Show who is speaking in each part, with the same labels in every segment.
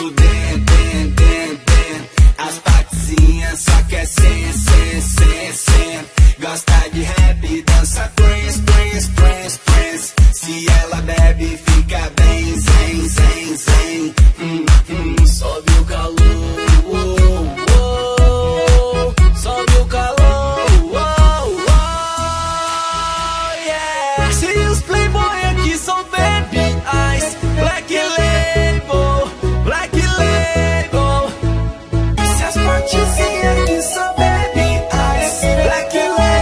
Speaker 1: fuder, as partezinhas só quer sen. Gosta de rap, dança Prince. Se ela bebe, fica bem zen. Sobe o calor, sobe o calor, yeah. Se os playboy aqui são baby eyes, Black Label. E se as partezinhas aqui são baby eyes, Black Label.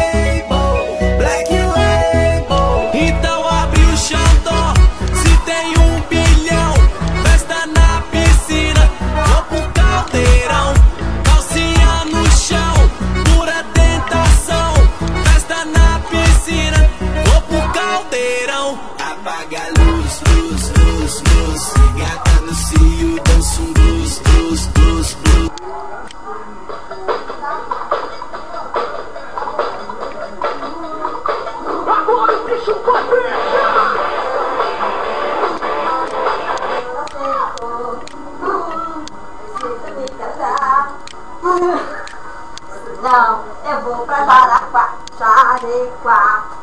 Speaker 1: Então abre o Xandó, se tem 1 bilhão, festa na piscina, vou pro caldeirão, calcinha no chão, pura tentação, festa na piscina, vou pro caldeirão. Apaga a luz, gata no cio, dança um blues.
Speaker 2: Agora o bicho vai pegar!
Speaker 3: Precisa me casar. Não, eu vou pra Jaraguá.